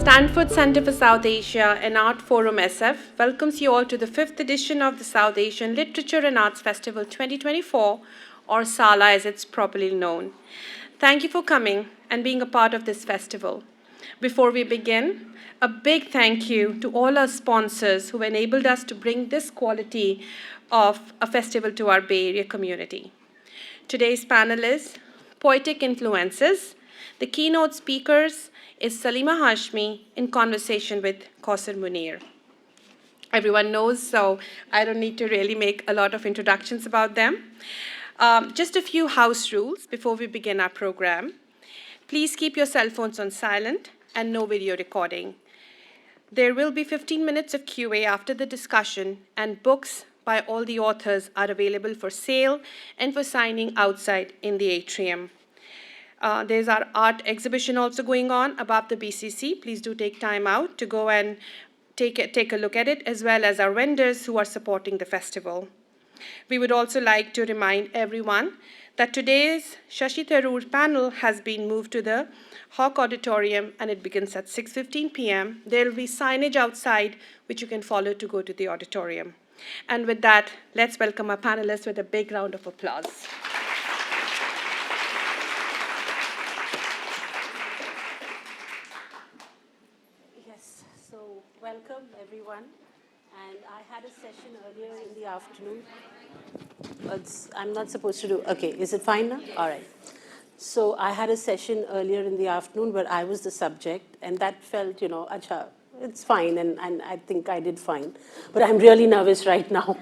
Stanford Center for South Asia and Art Forum SF welcomes you all to the 5th edition of the South Asian Literature and Arts Festival 2024, or SALA as it's properly known. Thank you for coming and being a part of this festival. Before we begin, a big thank you to all our sponsors who enabled us to bring this quality of a festival to our Bay Area community. Today's panel is Poetic Influences. The keynote speakers is Salima Hashmi in conversation with Kausar Munir. Everyone knows, so I don't need to really make a lot of introductions about them. Just a few house rules before we begin our program. Please keep your cell phones on silent and no video recording. There will be 15 minutes of QA after the discussion, and books by all the authors are available for sale and for signing outside in the atrium. There's our art exhibition also going on above the BCC. Please do take time out to go and take a look at it, as well as our vendors who are supporting the festival. We would also like to remind everyone that today's Shashi Tharoor panel has been moved to the Hawk Auditorium, and it begins at 6:15 p.m. There will be signage outside which you can follow to go to the auditorium. And with that, let's welcome our panelists with a big round of applause. Welcome, everyone. And I had a session earlier in the afternoon. I'm not supposed to do, okay, is it fine now? All right. So I had a session earlier in the afternoon where I was the subject, and that felt, acha, it's fine, and I think I did fine. But I'm really nervous right now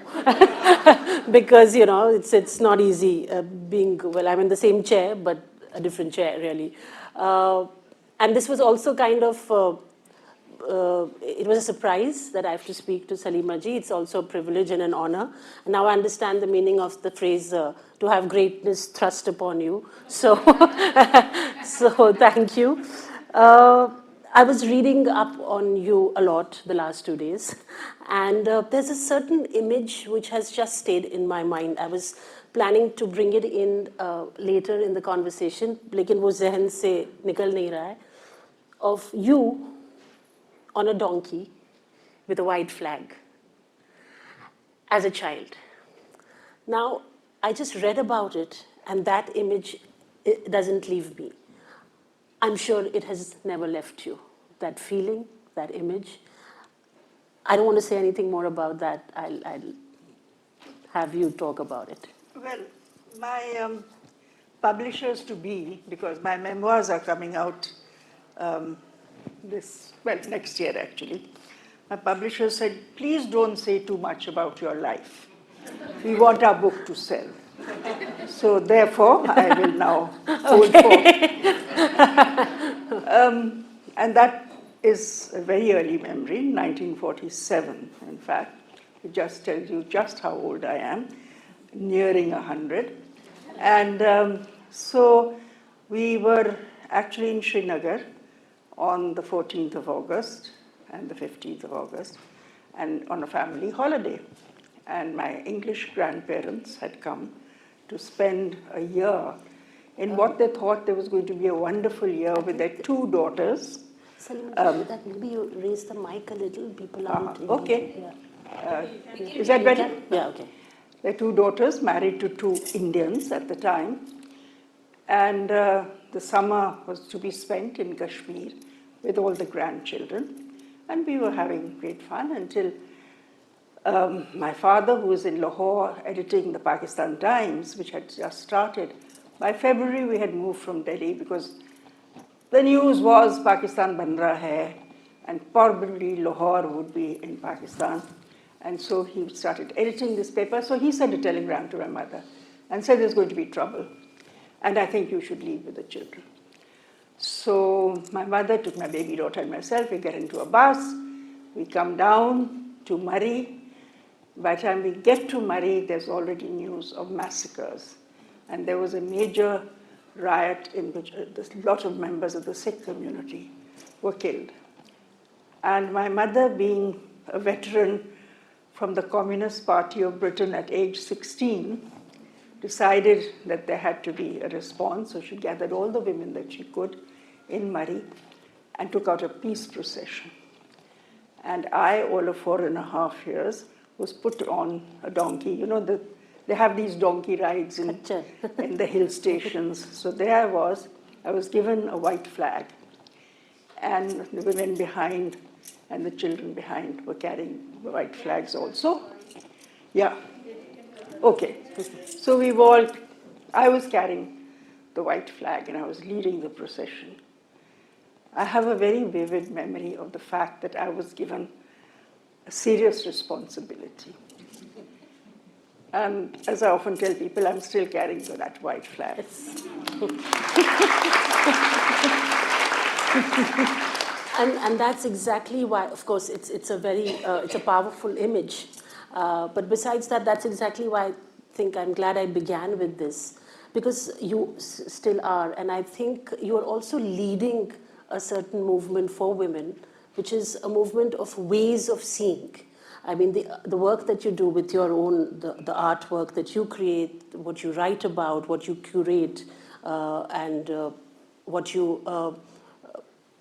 because, it's not easy I'm in the same chair, but a different chair, really. And this was also kind of, it was a surprise that I have to speak to Salima ji. It's also a privilege and an honor. And now I understand the meaning of the phrase, to have greatness thrust upon you. So, so thank you. I was reading up on you a lot the last 2 days. And there's a certain image which has just stayed in my mind. I was planning to bring it in later in the conversation, lekin wo zehn se nikal nahi raha hai, of you on a donkey with a white flag as a child. Now, I just read about it, and that image doesn't leave me. I'm sure it has never left you, that feeling, that image. I don't want to say anything more about that. I'll have you talk about it. Well, my publishers to be, because my memoirs are coming out next year actually. My publisher said, please don't say too much about your life. We want our book to sell. So therefore, I will now hold forth. And that is a very early memory, 1947, in fact. It just tells you just how old I am, nearing 100. And so we were actually in Srinagar on the 14th of August and the 15th of August, and on a family holiday. And my English grandparents had come to spend a year in what they thought there was going to be a wonderful year with their 2 daughters. Salima, that maybe you raise the mic a little, people aren't able okay. to, yeah. Is that better? Yeah, okay. Their 2 daughters, married to 2 Indians at the time. And the summer was to be spent in Kashmir with all the grandchildren. And we were having great fun until my father, who was in Lahore editing the Pakistan Times, which had just started, by February we had moved from Delhi because the news was Pakistan ban raha hai, and probably Lahore would be in Pakistan. And so he started editing this paper. So he sent a telegram to my mother and said there's going to be trouble. And I think you should leave with the children. So my mother took my baby daughter and myself. We get into a bus. We come down to Murree. By the time we get to Murree, there's already news of massacres. And there was a major riot in which a lot of members of the Sikh community were killed. And my mother, being a veteran from the Communist Party of Britain at age 16, decided that there had to be a response. So she gathered all the women that she could in Murree and took out a peace procession. And I, all of 4.5 years, was put on a donkey. You know, they have these donkey rides in the hill stations. So there I was given a white flag. And the women behind and the children behind were carrying the white flags also. Yeah. Okay. So I was carrying the white flag and I was leading the procession. I have a very vivid memory of the fact that I was given a serious responsibility. And as I often tell people, I'm still carrying that white flag. And that's exactly why, of course, it's a powerful image. But besides that, that's exactly why I think I'm glad I began with this, because you still are. And I think you are also leading a certain movement for women, which is a movement of ways of seeing. I mean, the work that you do with your own, the artwork that you create, what you write about, what you curate, and what you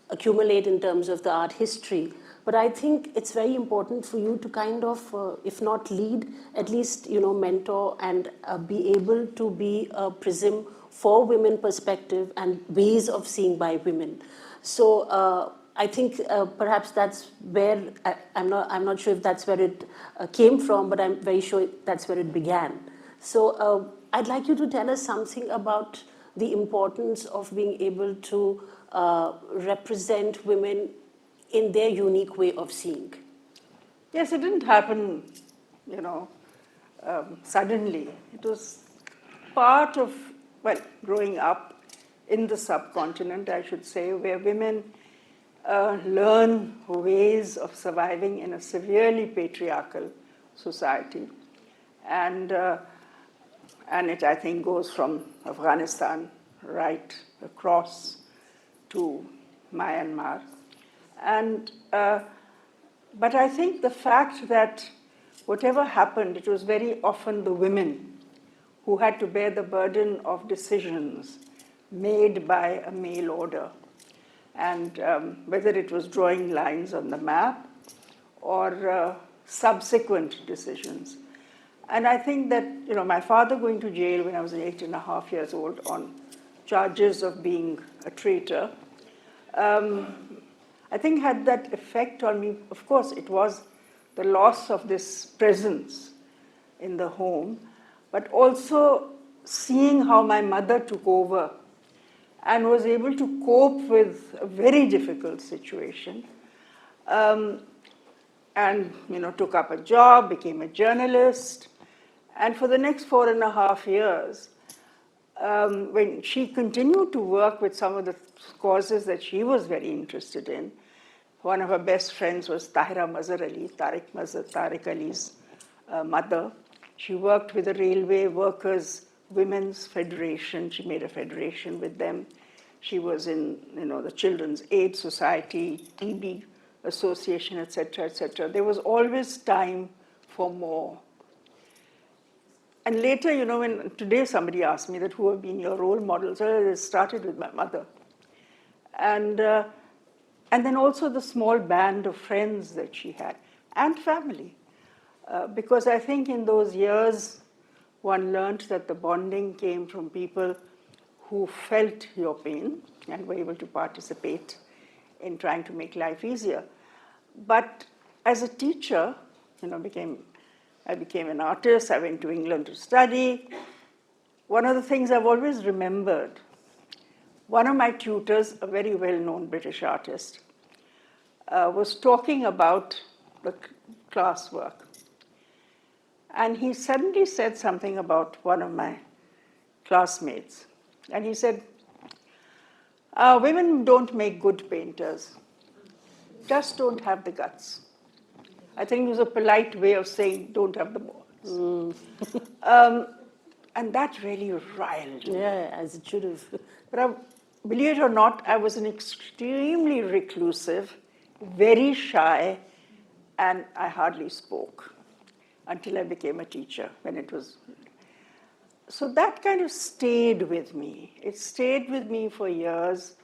accumulate in terms of the art history. But I think it's very important for you to kind of, if not lead, at least, mentor and be able to be a prism for women perspective and ways of seeing by women. So I think perhaps that's where, I'm not sure if that's where it came from, but I'm very sure that's where it began. So I'd like you to tell us something about the importance of being able to represent women in their unique way of seeing. Yes, it didn't happen, suddenly. It was part of, growing up in the subcontinent, I should say, where women learn ways of surviving in a severely patriarchal society. And it, I think, goes from Afghanistan right across to Myanmar. And, but I think the fact that whatever happened, it was very often the women who had to bear the burden of decisions made by a male order. And whether it was drawing lines on the map or subsequent decisions. And I think that, my father going to jail when I was 8.5 years old on charges of being a traitor, I think had that effect on me. Of course, it was the loss of this presence in the home, but also seeing how my mother took over and was able to cope with a very difficult situation. And, took up a job, became a journalist. And for the next 4.5 years, when she continued to work with some of the causes that she was very interested in, one of her best friends was Tahira Mazhar Ali, Tariq Ali's mother. She worked with the Railway Workers Women's Federation. She made a federation with them. She was in, the Children's Aid Society, TB Association, etc., etc. There was always time for more. And later, when today somebody asked me that who have been your role models, it started with my mother. And then also the small band of friends that she had, and family. Because I think in those years, one learned that the bonding came from people who felt your pain and were able to participate in trying to make life easier. But as a teacher, I became an artist. I went to England to study. One of the things I've always remembered, one of my tutors, a very well-known British artist, was talking about the classwork. And he suddenly said something about one of my classmates. And he said, women don't make good painters, just don't have the guts. I think it was a polite way of saying don't have the balls. And that really riled me. Yeah, as it should have. But believe it or not, I was an extremely reclusive, very shy, and I hardly spoke until I became a teacher when it was. So that kind of stayed with me. It stayed with me for years.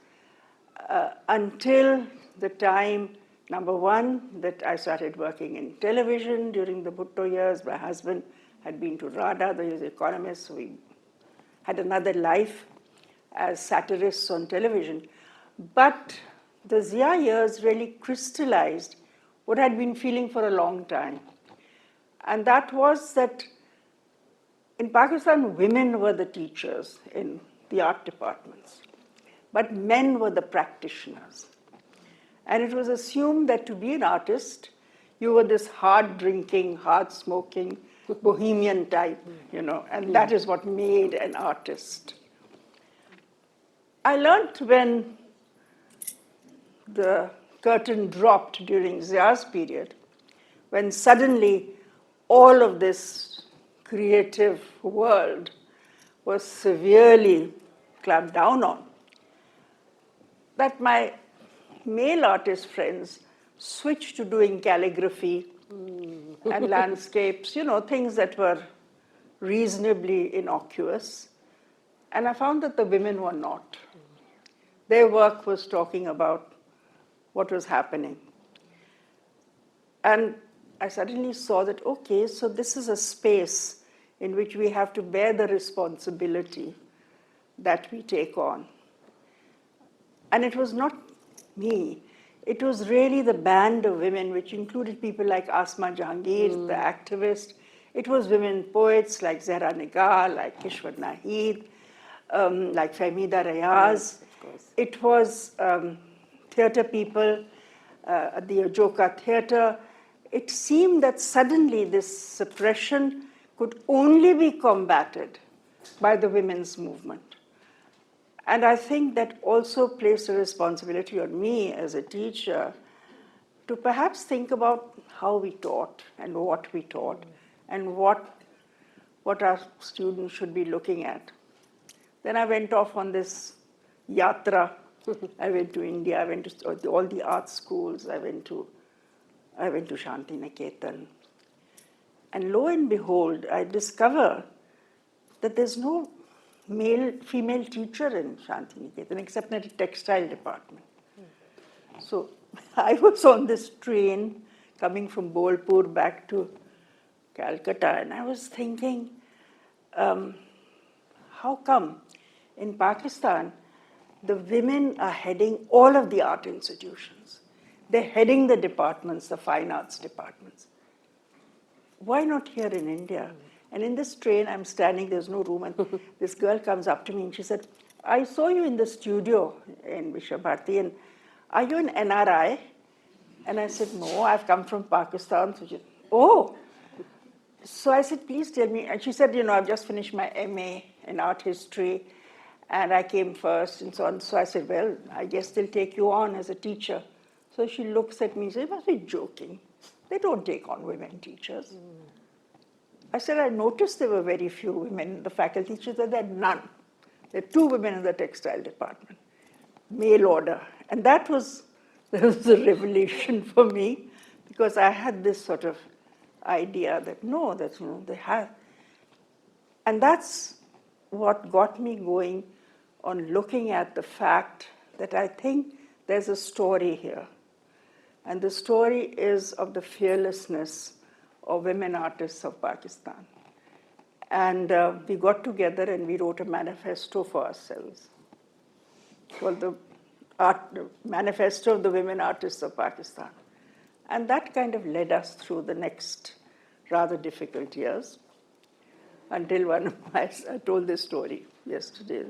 until the time, number one, that I started working in television during the Bhutto years. My husband had been to RADA, he was an economist, so we had another life as satirists on television. But the Zia years really crystallized what I'd been feeling for a long time. And that was that in Pakistan, women were the teachers in the art departments, but men were the practitioners. And it was assumed that to be an artist, you were this hard-drinking, hard-smoking, bohemian type, and that is what made an artist. I learned when the curtain dropped during Zia's period, when suddenly all of this creative world was severely clamped down on, that my male artist friends switched to doing calligraphy and landscapes, things that were reasonably innocuous. And I found that the women were not. Their work was talking about what was happening. And I suddenly saw that, okay, so this is a space in which we have to bear the responsibility that we take on. And it was not me. It was really the band of women, which included people like Asma Jahangir, the activist. It was women poets like Zehra Nigar, like Kishwar Naheed, like Fahmida Rayaz. It was theatre people at the Ajoka Theatre. It seemed that suddenly this suppression could only be combated by the women's movement. And I think that also placed a responsibility on me as a teacher to perhaps think about how we taught and what we taught and what our students should be looking at. Then I went off on this yatra. I went to India, I went to all the art schools, I went to Shanti Niketan. And lo and behold, I discover that there's no female teacher in Shanti Niketan except in the textile department. So I was on this train coming from Bolpur back to Calcutta, and I was thinking, how come in Pakistan the women are heading all of the art institutions? They're heading the departments, the fine arts departments. Why not here in India? And in this train, I'm standing, there's no room, and this girl comes up to me and she said, I saw you in the studio in Vishwabharati, and are you an NRI? And I said, no, I've come from Pakistan. So she said, oh. So I said, please tell me. And she said, I've just finished my MA in art history, and I came first, and so on. So I said, well, I guess they'll take you on as a teacher. So she looks at me and says, you must be joking. They don't take on women teachers. I said, I noticed there were very few women in the faculty. She said, there are none. There are 2 women in the textile department, male order. And that was a revelation for me, because I had this sort of idea that they have. And that's what got me going on looking at the fact that I think there's a story here. And the story is of the fearlessness of women artists of Pakistan. And we got together and we wrote a manifesto for ourselves called the Manifesto of the Women Artists of Pakistan. And that kind of led us through the next rather difficult years until I told this story yesterday.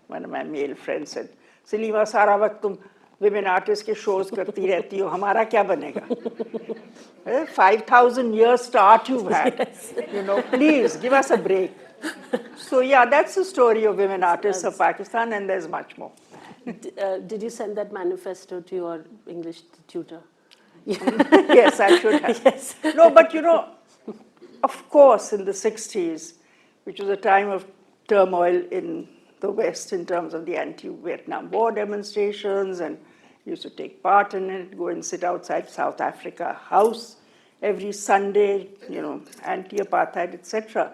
One of my male friends said, Salima, sara waqt tum women artists ke shows karti rehti ho, hamara kya banega? 5,000 years start you've had. Yes. Please give us a break. So yeah, that's the story of women artists of Pakistan, and there's much more. Did you send that manifesto to your English tutor? Yes, I should have. Yes. No, but of course, in the 60s, which was a time of turmoil in the West in terms of the anti-Vietnam War demonstrations, and used to take part in it, go and sit outside South Africa House every Sunday, anti-apartheid, etc.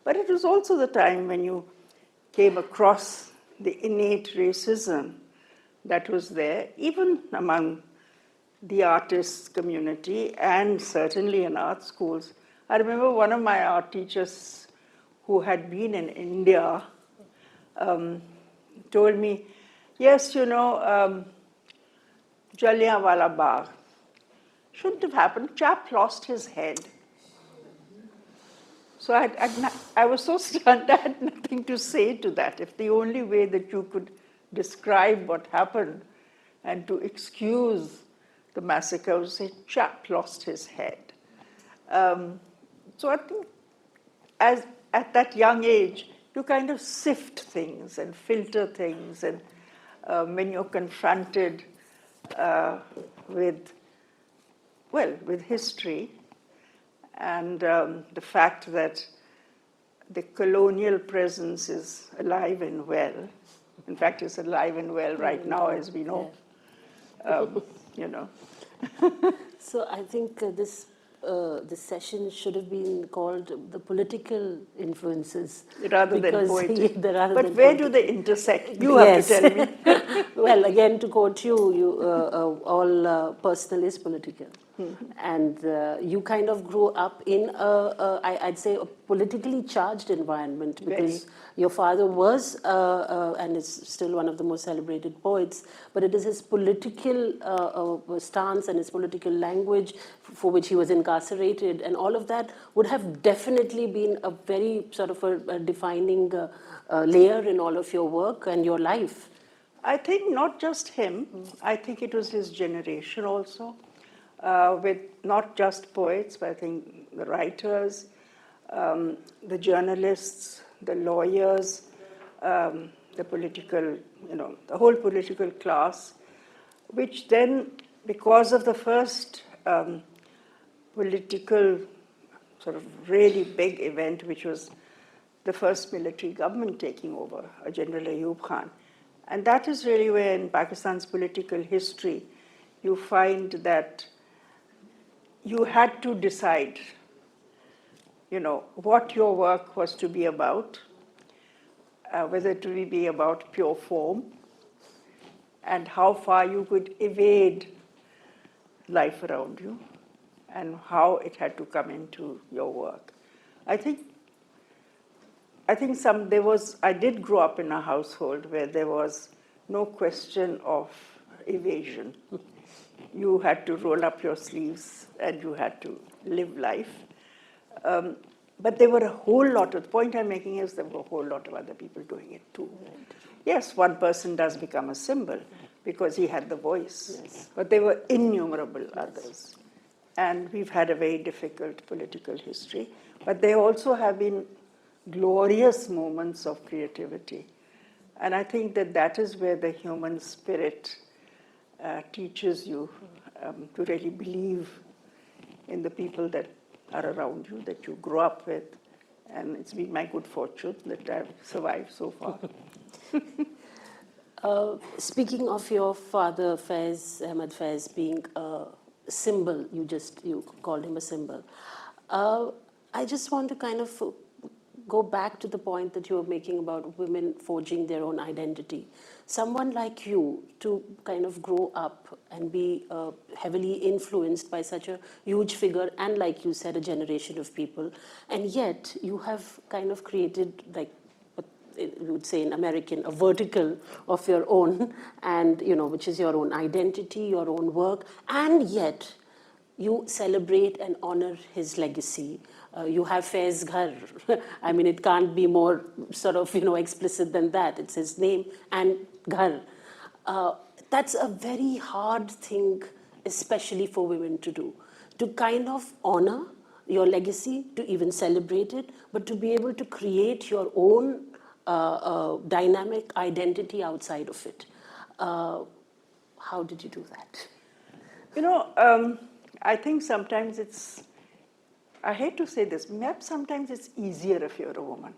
But it was also the time when you came across the innate racism that was there, even among the artists community and certainly in art schools. I remember one of my art teachers who had been in India told me, yes, Jallianwala Bagh shouldn't have happened. Chap lost his head. So I was so stunned, I had nothing to say to that. If the only way that you could describe what happened and to excuse the massacre was to say, chap lost his head. So I think at that young age, you kind of sift things and filter things. And when you're confronted with history, and the fact that the colonial presence is alive and well. In fact, it's alive and well right now, as we know. So I think this session should have been called the political influences. Rather than poetic. But where do they intersect? You have to tell me. Well, again, to quote you, all personal is political. And you kind of grew up in I'd say a politically charged environment, because your father was and is still one of the most celebrated poets, but it is his political stance and his political language for which he was incarcerated, and all of that would have definitely been a very sort of a defining layer in all of your work and your life. I think not just him, I think it was his generation also. With not just poets, but I think the writers, the journalists, the lawyers, the political, the whole political class, which then, because of the first political sort of really big event, which was the first military government taking over, General Ayub Khan. And that is really where in Pakistan's political history, you find that you had to decide, what your work was to be about, whether to be about pure form, and how far you could evade life around you, and how it had to come into your work. I did grow up in a household where there was no question of evasion. You had to roll up your sleeves and you had to live life. But there were a whole lot of, the point I'm making is there were a whole lot of other people doing it too. Right. Yes, one person does become a symbol because he had the voice, but there were innumerable others. And we've had a very difficult political history, but there also have been glorious moments of creativity. And I think that is where the human spirit teaches you to really believe in the people that are around you, that you grow up with. And it's been my good fortune that I've survived so far. Speaking of your father, Faiz Ahmed Faiz, being a symbol, you called him a symbol. I just want to kind of go back to the point that you were making about women forging their own identity. Someone like you to kind of grow up and be heavily influenced by such a huge figure, and like you said, a generation of people, and yet you have kind of created, like we would say in American, a vertical of your own, and which is your own identity, your own work, and yet you celebrate and honor his legacy. You have Faiz Ghar. I mean, it can't be more sort of, explicit than that. It's his name and Ghar. That's a very hard thing, especially for women to do, to kind of honor your legacy, to even celebrate it, but to be able to create your own dynamic identity outside of it. How did you do that? I think sometimes I hate to say this, perhaps sometimes it's easier if you're a woman.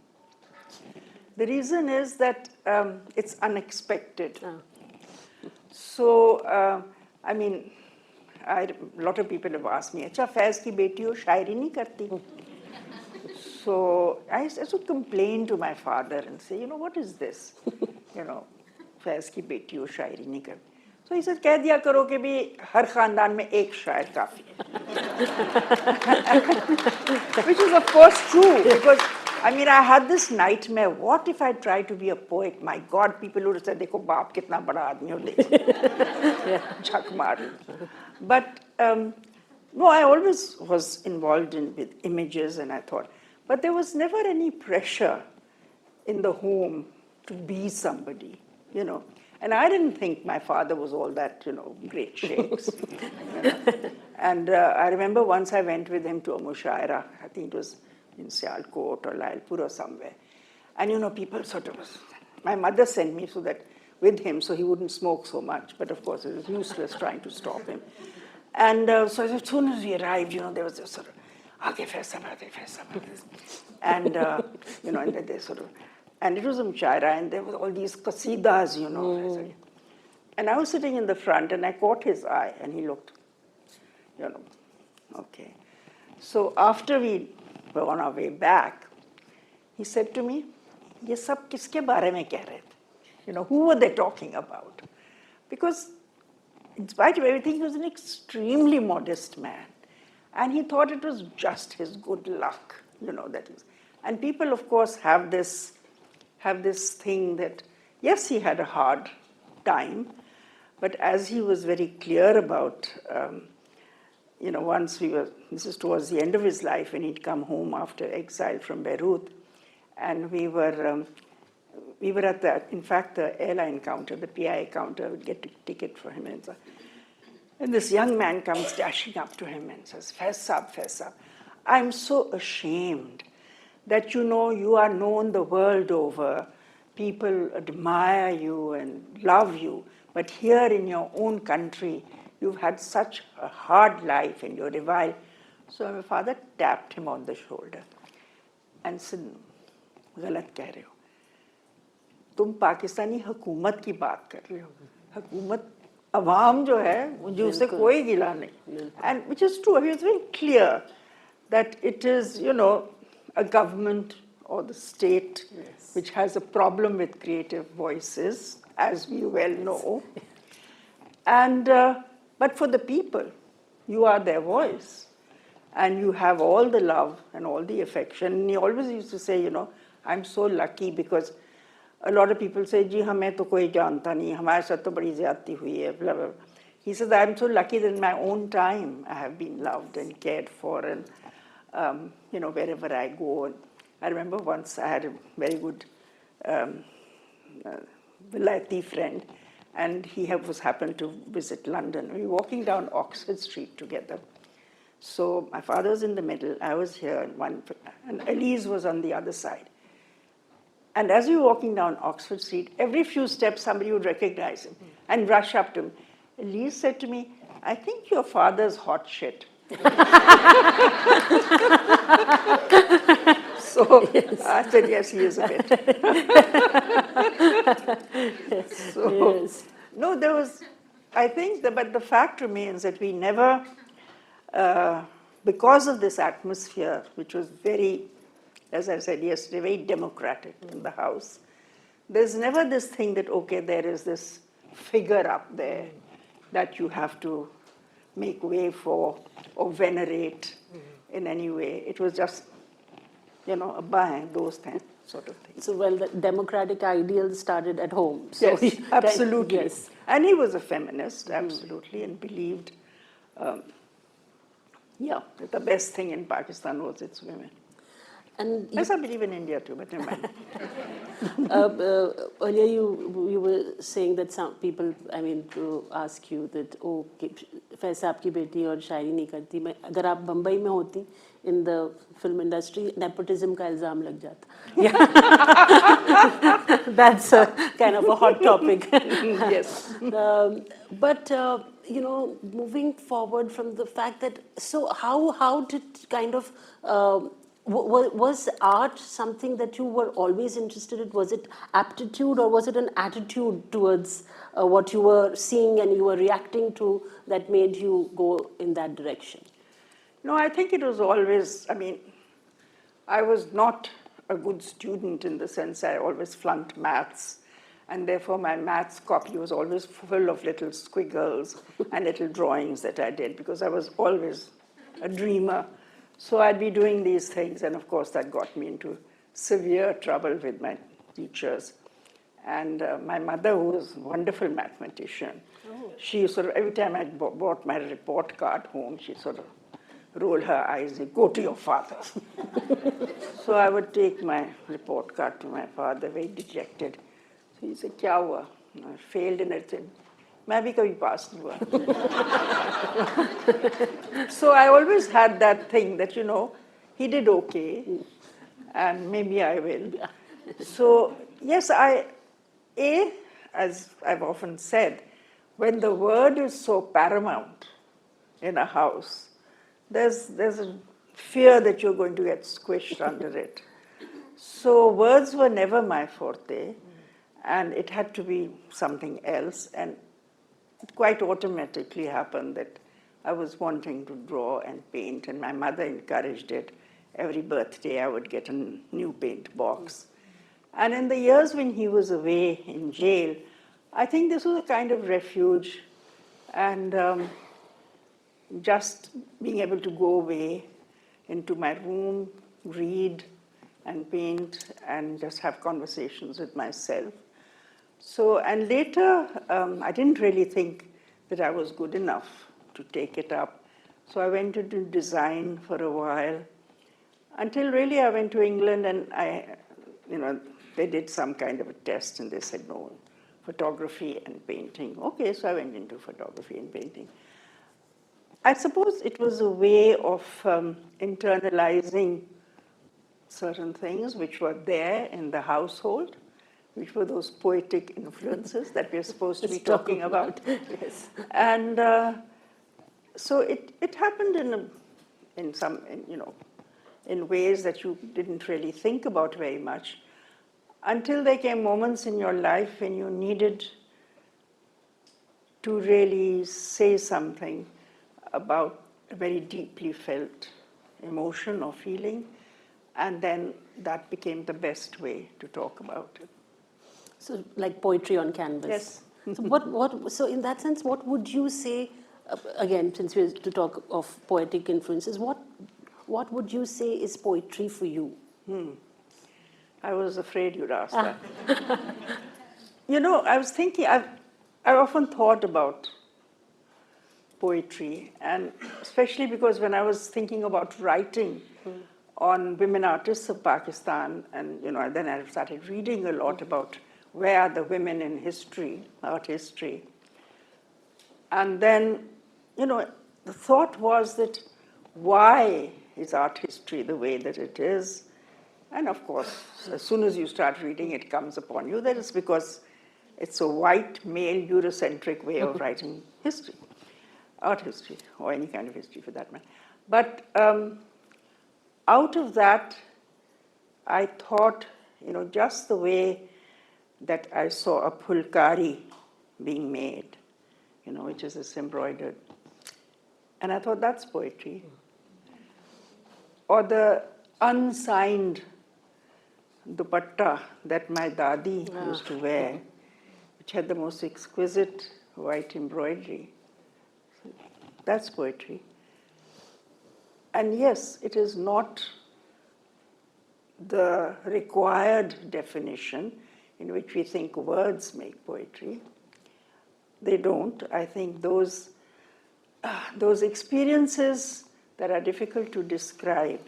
The reason is that it's unexpected. So, a lot of people have asked me, "Acha, Faiz ki beti ho, shairi nahi karti?" So I used to complain to my father and say, what is this? फैज़ की बेटी हो शायरी नहीं कर. So he said, कह दिया करो कि भी हर ख़ानदान में एक शायर काफ़ी है. Which is of course true, because I mean I had this nightmare. What if I try to be a poet? My God, people would have said, देखो बाप कितना बड़ा आदमी हो, देखो झक मार. But no, I always was involved with images, and I thought, but there was never any pressure in the home to be somebody, you know. And I didn't think my father was all that, you know, great shakes. You know. And I remember once I went with him to a mushaira, I think it was in Sialkot or Lailpur or somewhere. And, you know, people sort of, my mother sent me so that with him so he wouldn't smoke so much. But of course, it was useless trying to stop him. And so as soon as we arrived, you know, there was this sort of, Aage Faiz Ahmed. And, you know, and they sort of, and it was a mushaira, and there were all these qasidas, you know. And I was sitting in the front, and I caught his eye, and he looked, you know, okay. So after we were on our way back, he said to me, "Ye sab kiske baare mein keh rahe the?" You know, who were they talking about? Because in spite of everything, he was an extremely modest man. And he thought it was just his good luck, you know, that is. And people, of course, have this thing that, yes, he had a hard time, but as he was very clear about, you know, once this is towards the end of his life, when he'd come home after exile from Beirut, and we were at the airline counter, the PI counter, would get a ticket for him, and this young man comes dashing up to him and says, Faiz Saab, I'm so ashamed that, you know, you are known the world over, people admire you and love you, but here in your own country, you've had such a hard life and you're reviled. So my father tapped him on the shoulder and said, गलत कह रहे हो. तुम पाकिस्तानी हुकूमत की बात कर रहे हो. हुकूमत अवाम जो है मुझे उससे कोई गिला नहीं. And which is true. He was very clear that it is, you know, a government or the state which has a problem with creative voices, as we well know. And but for the people, you are their voice, and you have all the love and all the affection. And he always used to say, you know, I'm so lucky, because a lot of people say, जी हमें तो कोई जानता नहीं, हमारे साथ तो बड़ी ज़्यादती हुई है, blah, blah. He says, I'm so lucky that in my own time I have been loved and cared for, and you know, wherever I go. And I remember once I had a very good Vilayati friend, and he was happened to visit London. We were walking down Oxford Street together. So my father was in the middle, I was here, and Elise was on the other side. And as we were walking down Oxford Street, every few steps somebody would recognize him and rush up to him. Elise said to me, I think your father's hot shit. So yes. I said, yes, he is a bit. So, yes. No, there was, I think, but the fact remains that we never, because of this atmosphere, which was very, as I said yesterday, very democratic in the house, there's never this thing that, okay, there is this figure up there that you have to make way for or venerate in any way. It was just, you know, abba hai, those sort of things. So, well, the democratic ideals started at home. So yes, absolutely. Yes. And he was a feminist, absolutely, and believed, that the best thing in Pakistan was its women. And yes, I believe in India too, but never mind. Earlier you were saying that some people, I mean, to ask you that, oh, Faiz साहब की बेटी और शायरी नहीं करती. मैं अगर आप बम्बई में होती, in the film industry, nepotism का इल्जाम लग जाता. That's a kind of a hot topic. Yes. But you know, moving forward from the fact that, so how did kind of was art something that you were always interested in? Was it aptitude, or was it an attitude towards what you were seeing and you were reacting to that made you go in that direction? No, I think it was always, I mean, I was not a good student in the sense I always flunked maths. And therefore, my maths copy was always full of little squiggles and little drawings that I did, because I was always a dreamer. So I'd be doing these things, and of course, that got me into severe trouble with my teachers. And my mother, who was a wonderful mathematician, she sort of, every time I brought my report card home, she sort of rolled her eyes and go to your father. So I would take my report card to my father, very dejected. So he said, "Kya hua?" I failed in it. Said, "मैं भी कभी pass नहीं हुआ." So I always had that thing that, he did okay, and maybe I will. So yes, as I've often said, when the word is so paramount in a house, there's a fear that you're going to get squished under it. So words were never my forte, and it had to be something else. And it quite automatically happened that I was wanting to draw and paint, and my mother encouraged it. Every birthday I would get a new paint box. And in the years when he was away in jail, I think this was a kind of refuge, and just being able to go away into my room, read and paint, and just have conversations with myself. So, and later, I didn't really think that I was good enough to take it up. So I went to do design for a while, until really I went to England, and they did some kind of a test, and they said, no, photography and painting. Okay, so I went into photography and painting. I suppose it was a way of internalizing certain things which were there in the household, which were those poetic influences that we're supposed to be talking about. Yes. And so it happened in ways that you didn't really think about very much, until there came moments in your life when you needed to really say something about a very deeply felt emotion or feeling, and then that became the best way to talk about it. So like poetry on canvas. Yes. So in that sense, what would you say, again, since we're to talk of poetic influences, what would you say is poetry for you? I was afraid you'd ask that. I was thinking, I often thought about poetry, and especially because when I was thinking about writing on women artists of Pakistan, and then I started reading a lot about where are the women in history, art history. And then, the thought was that why is art history the way that it is? And of course, as soon as you start reading, it comes upon you that it's because it's a white, male, Eurocentric way of writing history, art history, or any kind of history for that matter. But out of that, I thought, just the way that I saw a pulkari being made, which is this embroidered. And I thought, that's poetry. Or the unsigned dupatta that my dadi used to wear, which had the most exquisite white embroidery. That's poetry. And yes, it is not the required definition in which we think words make poetry. They don't. I think those experiences that are difficult to describe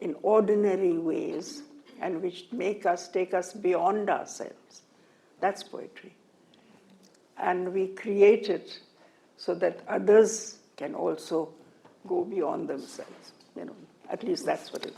in ordinary ways and which take us beyond ourselves, that's poetry. And we create it so that others can also go beyond themselves. At least that's what it is.